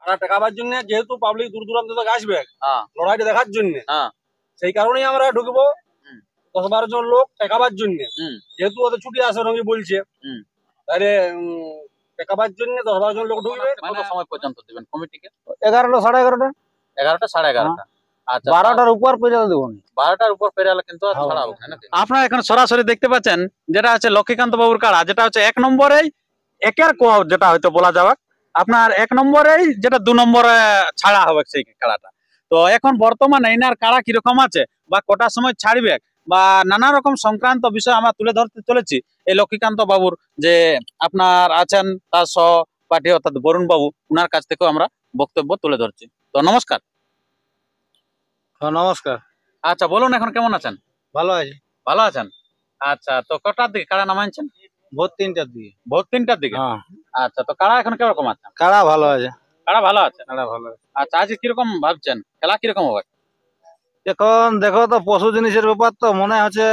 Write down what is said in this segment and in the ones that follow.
তারা টেকাবার জন্য, যেহেতু পাবলিক দূর দূরান্ত থেকে আসবে হ্যাঁ লড়াইটা দেখার জন্য, হ্যাঁ সেই কারণেই আমরা ঢুকবো 10-12 জন লোক টেকাবার জন্য। হুম যেহেতু ওদের ছুটি আছে রঙি বলছে, হুম। তাহলে টেকাবার জন্য 10-12 জন লোক ঢুকবে। কত সময় পর্যন্ত দিবেন কমিটিকে? 11টা, 11:30। 11টা, 11:30। আচ্ছা, 12টার উপর পেরিয়ে দেবো। 12টার উপর পেরালে কিন্তু আর ছাড়া হবে না নাকি? আপনারা এখন সরাসরি দেখতে পাচ্ছেন যেটা হচ্ছে লক্ষ্মীকান্ত বাবুর কাড়া, যেটা হচ্ছে 1 নম্বরেই একের কোয়া, যেটা হয়তো বলা যাবে আপনার 1 নম্বরেই, যেটা 2 নম্বরে ছাড়া হবে সেই কাড়াটা। তো এখন বর্তমানে এনার কাড়া কিরকম আছে বা কটার সময় ছাড়বে বা নানা রকম সংক্রান্ত বিষয় আমরা তুলে ধরতে চলেছি এই লক্ষ্মীকান্ত বাবুর যে আপনার আছেন তার সহপাঠী অর্থাৎ বরুণ বাবু, উনার কাছ থেকেও আমরা বক্তব্য তুলে ধরছি। তো নমস্কার। নমস্কার। আচ্ছা বলুন, এখন কেমন আছেন? ভালো আছি। ভালো আছেন? আচ্ছা, তো কটার দিকে কাড়া নামাইছেন? ভোর 3টার দিকে। ভোর 3টার দিকে? আচ্ছা, তো কাড়া এখন কিরকম আছে? কাড়া ভালো আছে। কাড়া ভালো আছে? কাড়া ভালো আছে। আচ্ছা, আজকে কিরকম ভাবছেন, খেলা কিরকম হবে? এখন দেখো তো, পশু জিনিসের ব্যাপার তো, মনে হচ্ছে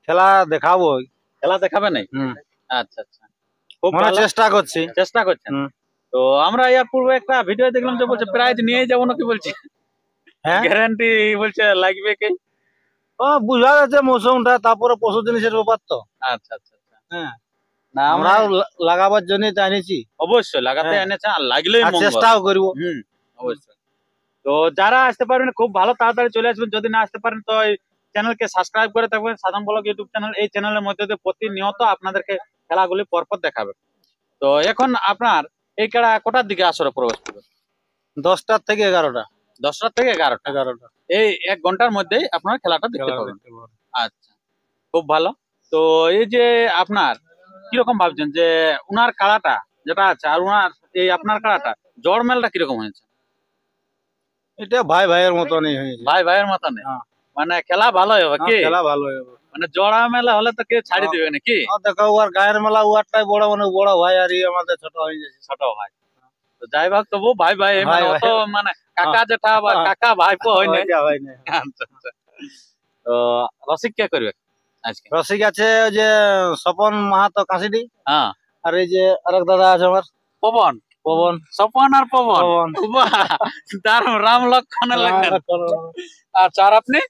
খেলা দেখাবো। খেলা দেখাবে নাই? আচ্ছা আচ্ছা, খুব ভালো, চেষ্টা করছি। চেষ্টা করছেন। তো আমরা এর পূর্বে একটা ভিডিও দেখলাম যে বলছে প্রাইজ নিয়ে যাবো নাকি, বলছে গ্যারান্টি বলছে লাগবে কি? বুঝা যাচ্ছে মৌসুমটা, তারপরে পশু জিনিসের ব্যাপার তো। আচ্ছা আচ্ছা হ্যাঁ, না আমরা লাগাবার জন্যই তো এনেছি। অবশ্যই লাগাতে এনেছে, আর লাগলেই চেষ্টাও করবো। অবশ্যই। তো যারা আসতে পারবেন খুব ভালো, তাড়াতাড়ি চলে আসবেন। যদি না আসতে পারেন তো এই চ্যানেলকে সাবস্ক্রাইব করে থাকবেন, সাধারণ ব্লগ ইউটিউব চ্যানেল। এই চ্যানেলের মধ্যে দিয়ে প্রতিনিয়ত আপনাদেরকে খেলাগুলি পরপর দেখাবে। তো এখন আপনার এই খেলা কটার দিকে আসরে প্রবেশ করবে? 10টার থেকে 11টা। 10টার থেকে 11টা। এই 1 ঘন্টার মধ্যেই আপনার খেলাটা দেখতে পাবেন। আচ্ছা, খুব ভালো। তো এই যে আপনার কিরকম ভাবছেন যে উনার খেলাটা যেটা আছে আর উনার এই আপনার খেলাটা জড় মেলটা কিরকম হয়েছে? এটা ভাই ভাইয়ের মতনই হয়েছে। ভাই ভাইয়ের মতনই, মানে খেলা ভালো হবে কি? খেলা ভালো হবে। মানে জোড়া মেলা হলে তো কেউ ছাড়ি দিবে নাকি? দেখো, ওর গায়ের মেলা ওয়ারটাই বড়, মানে বড় ভাই, আর আমাদের ছোট হয়ে যাচ্ছে। ছোট ভাই। তো যাই হোক, তবু ভাই ভাই মানে অত মানে কাকা জেঠা বা কাকা ভাইপো হয় না। আচ্ছা আচ্ছা। তো রসিক কে করবে আজকে? রসিক আছে ওই যে স্বপন মাহাতো কাশিডি। হ্যাঁ। আর এই যে আরেক দাদা আছে আমার, পবন। পবন। স্বপন আর পবন, বাহ, তার রাম লক্ষণের লেখেন। আচ্ছা, আর আপনি?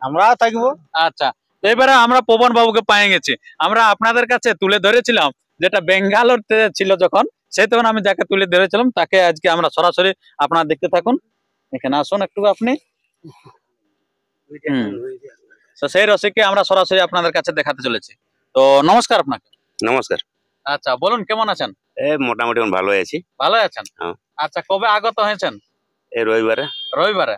আমরা থাকবো। আচ্ছা, এবারে আমরা পবন বাবুকে পেয়ে গেছি। আমরা আপনাদের কাছে তুলে ধরেছিলাম যেটা বেঙ্গালোরতে ছিল যখন, সেই তখন আমি যাকে তুলে ধরেছিলাম তাকে আজকে আমরা সরাসরি, আপনারা দেখতে থাকুন। এখানে আসুন একটু আপনি। তো সেই রসিককে আমরা সরাসরি আপনাদের কাছে দেখাতে চলেছি। তো নমস্কার আপনাকে। নমস্কার। আচ্ছা বলুন, কেমন আছেন? মোটামুটি ভালো আছি। ভালো আছেন? আচ্ছা, কবে আগত হয়েছেন? এই রবিবারে। রবিবারে?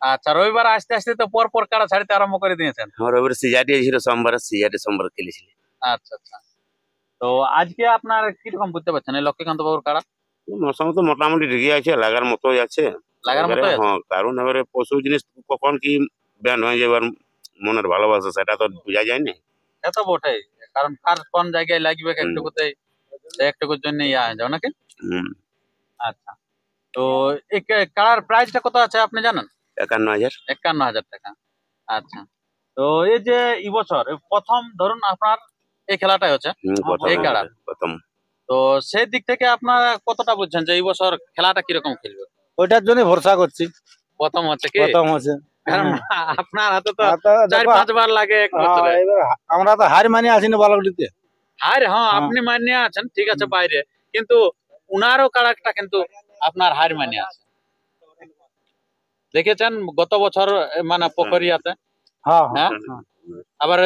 আচ্ছা, রবিবারে আসতে আসতে তো পর পর কাড়া ছাড়তে আরম্ভ করে দিয়েছেন। রবিবারে সিজাটি ছিল, সোমবার খেলেছিলি। আচ্ছা আচ্ছা। তো আজকে আপনার কিরকম বুঝতে পারছেন এই লক্ষ্মীকান্ত বাবুর কাড়া? মৌসুম তো মোটামুটি ঠিকই আছে, লাগার মতোই আছে। লাগার মতোই আছে? হ্যাঁ, কারণ এবারে পশু জিনিস কখন কি ব্যান হয়ে যাবে, মনের ভালোবাসা সেটা তো বোঝা যায় না। সে তো বটেই, কারণ কার কোন জায়গায় লাগবে একটুকুতেই, একটুকুর জন্য ইয়া হয়ে যাও নাকি? আচ্ছা, তো এই কাড়ার প্রাইসটা কত আছে আপনি জানেন? 51,000। 51,000 টাকা। আচ্ছা, তো এই যে এই বছর প্রথম ধরুন আপনার এই খেলাটাই হচ্ছে এই কাড়া প্রথম, তো সেই দিক থেকে আপনার কতটা বুঝছেন যে এই বছর খেলাটা কিরকম খেলবে? ওইটার জন্য ভরসা করছি। প্রথম হচ্ছে কি? প্রথম হচ্ছে, কারণ আপনার হাতে তো 4-5 বার লাগে এক বছরে। আমরা তো হার মানি আছি না বালকটিতে। হার, হ্যাঁ আপনি মানিয়ে আছেন, ঠিক আছে বাইরে, কিন্তু উনারও কাড়াটা কিন্তু আপনার হার মানিয়ে আছে। দেখেছেন গত বছর মানে পোখরিয়াতে, হ্যাঁ, আবার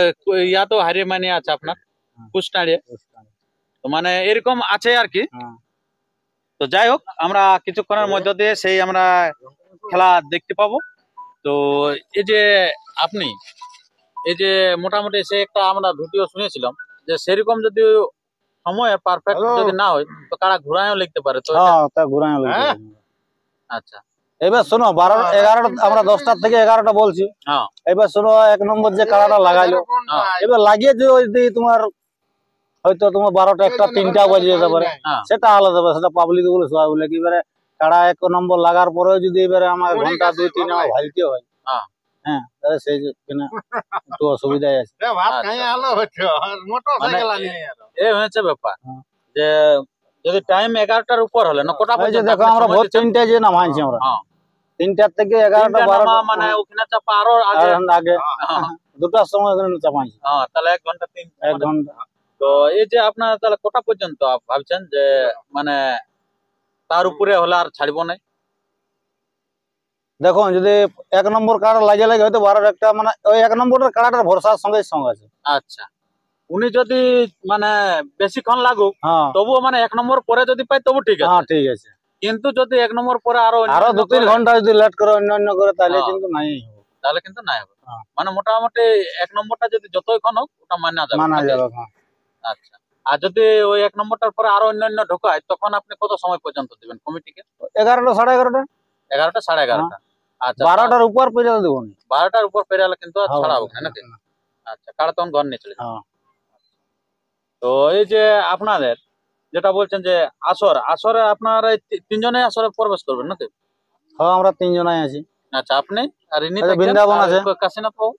ইয়াতেও হারিয়ে মানিয়ে আছে আপনার কুষ্টাড়িয়ে। তো মানে এরকম আছে আর কি। তো যাই হোক, আমরা কিছুক্ষণের মধ্য দিয়ে সেই আমরা খেলা দেখতে পাবো। তো এই যে আপনি এই যে মোটামুটি সে একটা আমরা ভিডিও শুনেছিলাম যে সেরকম যদি সময় পারফেক্ট যদি না হয় তো কারা ঘুরায়ও লিখতে পারে। তো আচ্ছা, এবার শোনো, 11টা আমরা 10টা থেকে 11টা বলছি। এবার শোনো, 1 নম্বর যে কাড়াটা লাগাইলো, এবার লাগিয়ে যদি তোমার হয়তো তোমার 12টা, 1টা, 3টা বাজে যেতে পারে, সেটা আলাদা ব্যাপার, সেটা পাবলিক বলে সবাই বলে কি এবারে কাড়া 1 নম্বর লাগার পরেও যদি এবারে আমার ঘন্টা 2-3 আমার ভাইতে হয়, হ্যাঁ, তাহলে সেই একটু অসুবিধায় আছে। এই হয়েছে ব্যাপার যে যদি টাইম 11টার উপর হলে না কটা এই যে পর্যন্ত দেখো আপনি আমরা সময় ভোর দিচ্ছেন? 3টায় যে নামাইছি আমরা, হ্যাঁ 3টার থেকে 11টা তিনটা 12টা নামা মানে ওখানে চাপা আরো আগে। আগে হ্যাঁ, 2টার সময় ওখানে চাপাইছি, হ্যাঁ, তাহলে 1 ঘন্টা 3 1 ঘন্টা। তো এই যে আপনার তাহলে কটা পর্যন্ত ভাবছেন যে মানে তার উপরে হলে আর ছাড়বো না? দেখুন যদি 1 নম্বর কাড়া লাগে লাগে হয়তো 12 মানে ওই 1 নম্বরের কাড়াটার ভরসার সঙ্গে সঙ্গ আছে। আচ্ছা, উনি যদি মানে বেশিক্ষণ লাগুক হ্যাঁ তবুও মানে 1 নম্বর পরে যদি পাই তবু ঠিক হ্যাঁ আছে, ঠিক আছে। কিন্তু যদি 1 নম্বর পরে আরো আরো অন্যান্য 2-3 করে, ঘন্টা যদি লেট করে অন্য করে তাহলে হ্যাঁ। কিন্তু নাই হবে। তাহলে কিন্তু নাই হবে। হ্যাঁ। মানে মোটামুটি 1 নম্বরটা যদি যতক্ষণ হোক ওটা মানা যাবে মানা নাকি? যাবে। হ্যাঁ আচ্ছা, আর যদি ওই 1 নম্বরটার পরে আরো অন্যান্য ঢোকায় তখন আপনি কত সময় পর্যন্ত দিবেন কমিটিকে? 11টা 11:30 11টা 11:30। আচ্ছা, 12টার উপর পর্যন্ত দেবো না। 12টার উপর পেরালে কিন্তু আর হ্যাঁ, ছাড়াবো না নাকি? আচ্ছা, কারা তখন ঘর নিয়ে চলে যাবে। হ্যাঁ তো এই যে আপনাদের যেটা বলছেন যে আসরে আপনারা এই তিনজনে আসরে প্রবেশ করবেন নাকি? হ্যাঁ আমরা 3 জনাই আছি। আচ্ছা, আপনি আর ইনি আচ্ছা, থাকছেন, বৃন্দাবন আর আছে। কাশীনাথ বাবু,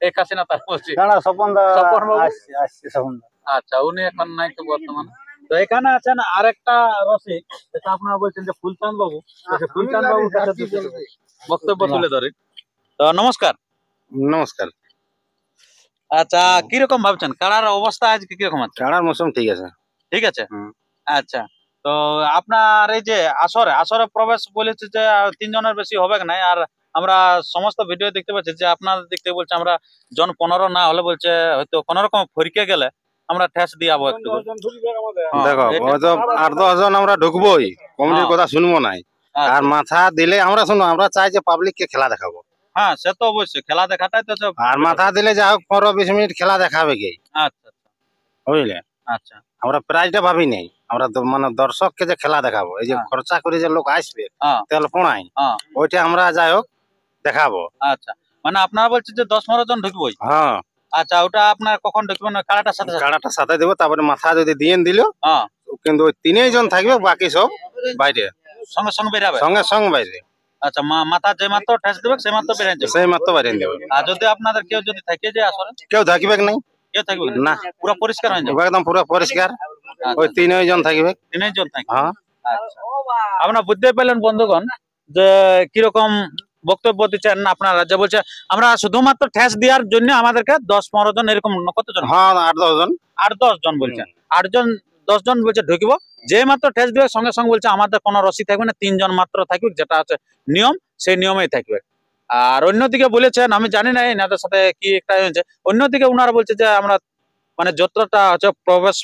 এই কাশীনাথ আর বলছি। না না স্বপনদা স্বপন বাবু? আসছে স্বপনদা। আচ্ছা, উনি এখন নাই তো বর্তমানে। তো এখানে আছেন আরেকটা রসিক, যেটা আপনারা বলছেন যে ফুলচাঁদ বাবু। আচ্ছা, ফুলচাঁদ বাবুর কাছে দুটো বক্তব্য তুলে ধরি। তো নমস্কার। নমস্কার। আচ্ছা, কিরকম ভাবছেন কাড়ার অবস্থা আজকে কিরকম আছে? কাড়ার মৌসুম ঠিক আছে। ঠিক আছে। হুম। আচ্ছা, তো আপনার এই যে আসরে প্রবেশ বলেছে যে 3 জনের বেশি হবে না, আর আমরা সমস্ত ভিডিও দেখতে পাচ্ছি যে আপনার দিক থেকে বলছে আমরা জন 15 না হলে বলছে হয়তো কোন রকম ফরিকে গেলে আমরা ঠেস দিয়াবো একটু। হ্যাঁ, দেখো এটা- হয়তো 8-10 জন আমরা ঢুকবোই, কমিটির হ্যাঁ। কথা শুনবো নাই। আচ্ছা। আর মাথা দিলে আমরা শুনো, আমরা চাই যে পাবলিককে খেলা দেখাবো। হ্যাঁ, সে তো অবশ্যই খেলা দেখাটাই তো সব। আর মাথা দিলে যা হোক 15-20 মিনিট খেলা দেখাবে কি, আচ্ছা বুঝলে? আচ্ছা আমরা প্রাইজটা ভাবি নাই, আমরা মানে দর্শককে যে খেলা দেখাবো, এই যে হ্যাঁ। খরচা করে যে লোক আসবে হ্যাঁ তেল পোড়াই, হ্যাঁ ওইটা আমরা যাই হোক দেখাবো। আচ্ছা, মানে আপনারা বলছেন যে 10-15 জন ঢুকবোই। হ্যাঁ, আচ্ছা, ওটা আপনার কখন ঢুকবেন কাড়াটার সাথে সাথে? কাড়াটা সাথে দেবো, তারপরে মাথা যদি দিয়ে দিল, হ্যাঁ, কিন্তু ওই 3 জন থাকবে, বাকি সব বাইরে, সঙ্গে সঙ্গে বেরাবে। সঙ্গে সঙ্গে বাইরে, আচ্ছা, মাথা যে মাত্র ঠেস দেবে সে মাত্র বেরিয়ে যাবে। সেই মাত্র বাইরে দেবে। আর যদি আপনাদের কেউ যদি থাকে যে আসলে কেউ থাকবে নাই, কেউ থাকবে না। পুরো পরিষ্কার হয়ে যাবে। একদম পুরো পরিষ্কার, ওই 3 জন থাকবে। 3 জন থাকবে। হ্যাঁ, আচ্ছা, আপনারা বুঝতে পারলেন বন্ধুগণ যে কিরকম বক্তব্য দিচ্ছেন আপনারা, যে বলছে আমরা শুধুমাত্র ঠেস দেওয়ার জন্য আমাদেরকে 10-15 জন এরকম কতজন? হ্যাঁ 8-10 জন। 8-10 জন বলছে। 10 জন বলছে ঢুকিব, যে মাত্র টেস্ট দেবে সঙ্গে সঙ্গে বলছে আমাদের কোনো রসি থাকবে না, 3 জন মাত্র থাকবে, যেটা হচ্ছে নিয়ম, সেই নিয়মেই থাকবে। আর অন্যদিকে বলেছেন, আমি জানি না এনাদের সাথে কি একটা হয়েছে, অন্যদিকে উনারা বলছে যে আমরা মানে যতটা হচ্ছে প্রবেশ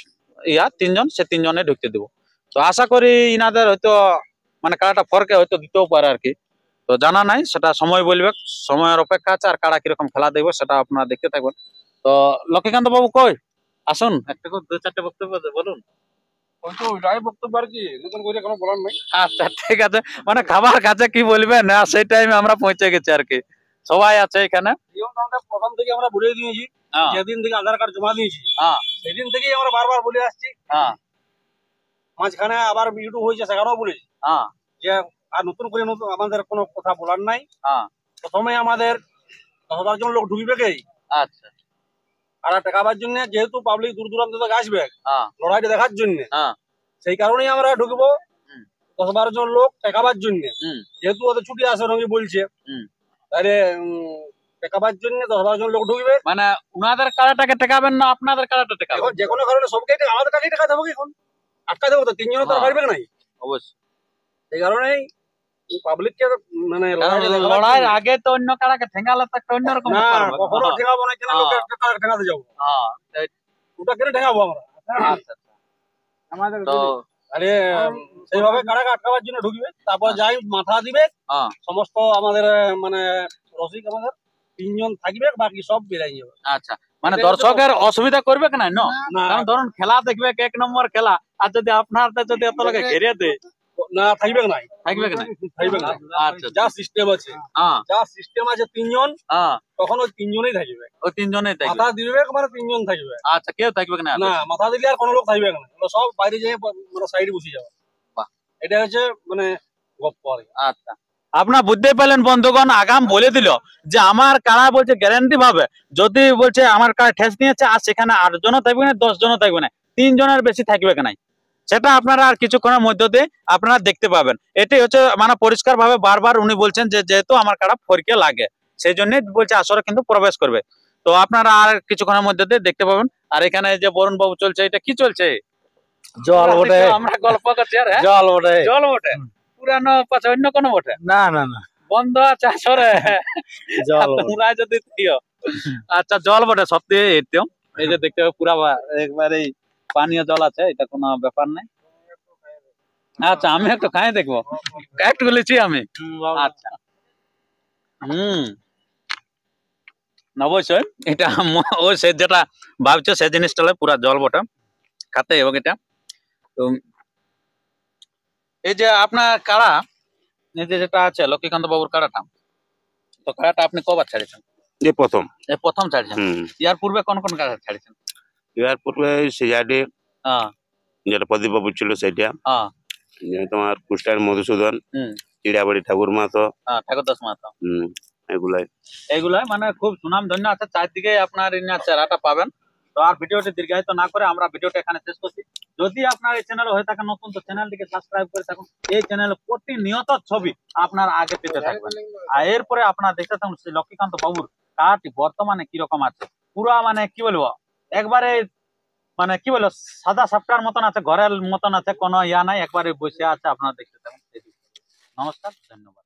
3 জন, সে 3 জনে ঢুকতে দেবো। তো আশা করি ইনাদের হয়তো মানে কাড়াটা ফরকে হয়তো দিতেও পারে আর কি। তো জানা নাই, সেটা সময় বলবে, সময়ের অপেক্ষা আছে। আর কাড়া কিরকম খেলা দেখবে সেটা আপনারা দেখতে থাকবেন। তো লক্ষ্মীকান্ত বাবু কই আসুন, একটা করে 2-4টে বক্তব্য বলুন। আচ্ছা, ঠিক আছে, মানে খাবার কাছে কি বলবেন না সেই টাইমে আমরা পৌঁছে গেছি আর কি, সবাই আছে এখানে। প্রথম থেকে আমরা বলে দিয়েছি, হ্যাঁ যেদিন থেকে আধার কার্ড জমা দিয়েছি হ্যাঁ সেদিন থেকেই আমরা বারবার বলে আসছি। হ্যাঁ মাঝখানে আবার ইউটিউব হয়েছে, সেখানেও বলেছি হ্যাঁ যে আর নতুন করে আমাদের কোনো কথা বলার নাই। হ্যাঁ প্রথমে আমাদের 10-12 জন লোক ঢুকবে কে, আচ্ছা আর টাকাবার জন্য, যেহেতু পাবলিক দূর দূরান্ত থেকে আসবে হ্যাঁ লড়াইটা দেখার জন্য, হ্যাঁ সেই কারণেই আমরা ঢুকবো। হুম। 10-12 জন লোক টেকাবার জন্য, হুম যেহেতু ওদের ছুটি আছে রঙি বলছে, হুম। তাহলে টেকাবার জন্য 10-12 জন লোক ঢুকবে। মানে উনাদের কাড়াটাকে টেকাবেন না আপনাদের কাড়াটা টেকাবেন? এখন যে কোনো কারণে সবকে আমাদের কাছেই টাকা দেবো, এখন আটকা দেবো তো, 3 জন তো আর হ্যাঁ। পারবে নাই। অবশ্যই, সেই কারণেই পাবলিককে মানে লড়াইয়ের আগে তো অন্য কাড়াকে ঠেঙ্গালে তো একটা অন্যরকম না ব্যাপার হবে। কখনো ঠেকাবো না, কেন লোকের টাকা ঠেকাতে যাবো, হ্যাঁ ওটা কেন ঠেকাবো আমরা? আচ্ছা, তো আরে সেইভাবে কাড়াকে আটকাবার জন্য ঢুকবে, তারপর যাই মাথা দিবে, হ্যাঁ সমস্ত আমাদের মানে রসিক আমাদের 3 জন থাকবে, বাকি সব বেরাই যাবে। আচ্ছা, মানে দর্শকের অসুবিধা করবে না? না কারণ ধরুন খেলা দেখবে 1 নম্বর খেলা, আর যদি আপনার যদি এত লোকে ঘিরে দেয়, না থাকবে না, থাকবে না? থাকবে না। আচ্ছা যা সিস্টেম আছে, হ্যাঁ 3 জন, হ্যাঁ, তখন ওই 3 জনই থাকবে। ওই 3 জনেই থাকবে। মাথা দিবে মানে 3 জন থাকবে। আচ্ছা, কেউ থাকবে না? না মাথা দিলে আর কোনো লোক থাকবে না, ওরা সব বাইরে যেয়ে মানে সাইডে বসে যাবে। বাহ। এটা হচ্ছে মানে গপ্প আর কি। আচ্ছা, আপনারা বুঝতে পারলেন বন্ধুগণ, আগাম বলে দিল যে আমার কারা বলছে গ্যারান্টি ভাবে, যদি বলছে আমার কারা ঠেস নিয়েছে আর সেখানে 8 জনও থাকবে না, 10 জনও থাকবে না, 3 জনের বেশি থাকবে না। সেটা আপনারা আর কিছুক্ষণের মধ্য দিয়ে আপনারা দেখতে পাবেন। এটাই হচ্ছে মানে পরিষ্কার ভাবে বারবার উনি বলছেন যে যেহেতু আমার কাড়া ফরকে লাগে সেই জন্য বলছে আসরে কিন্তু প্রবেশ করবে। তো আপনারা আর কিছুক্ষণের মধ্যে দিয়ে দেখতে পাবেন। আর এখানে যে বরুণ বাবু চলছে, এটা কি চলছে? জল বটে, আমরা গল্প করছি। আর জল বটে, জল বটে, পুরানো পাশে অন্য কোনো বটে না না না, বন্ধ আছে আসরে। জল বটে। তোমরা যদি দিও আচ্ছা জল বটে সত্যি এটিও। এই যে দেখতে হবে পুরা একবারে পানীয় জল আছে, এটা কোনো ব্যাপার নাই। আচ্ছা আমি একটু খাই দেখবো, একটু বলেছি আমি। আচ্ছা অবশ্যই এটা ওই সে যেটা ভাবছো সে জিনিসটা পুরা জল বটে, খাতে এবং এটা তো এই যে আপনার কাড়া এই যে যেটা আছে লক্ষ্মীকান্ত বাবুর কাড়াটা, তো কাড়াটা আপনি কবার ছাড়িয়েছেন? এই প্রথম। এই প্রথম ছাড়িয়েছেন। হুম। ইয়ার পূর্বে কোন কোন কাড়া ছাড়িয়েছেন? ইয়ার পূর্বে সিজাডে হ্যাঁ যেটা প্রদীপ বাবু ছিল সেটা, হ্যাঁ তোমার কুষ্টার মধুসূদন, চিড়াবাড়ি ঠাকুর মাতো, ঠাকুর দাস মাহাতো, এগুলাই এইগুলাই মানে খুব সুনাম ধন্য আছে। চারদিকে আপনার চেহারাটা পাবেন। তো আর ভিডিওটি দীর্ঘায়িত না করে আমরা ভিডিওটা এখানে শেষ করছি। যদি আপনার এই চ্যানেল হয়ে থাকে নতুন, তো চ্যানেলটিকে সাবস্ক্রাইব করে থাকুন। এই চ্যানেলে প্রতিনিয়ত ছবি আপনার আগে পেতে থাকবেন। আর এরপরে আপনারা দেখতে থাকুন শ্রী লক্ষ্মীকান্ত বাবুর কার্ডটি বর্তমানে কিরকম আছে। পুরা মানে কি বলবো, একবারে মানে কি বলবো সাদা সাপটার মতন আছে, ঘরের মতন আছে, কোনো ইয়া নাই, একবারে বসে আছে। আপনারা দেখতে থাকুন। নমস্কার, ধন্যবাদ।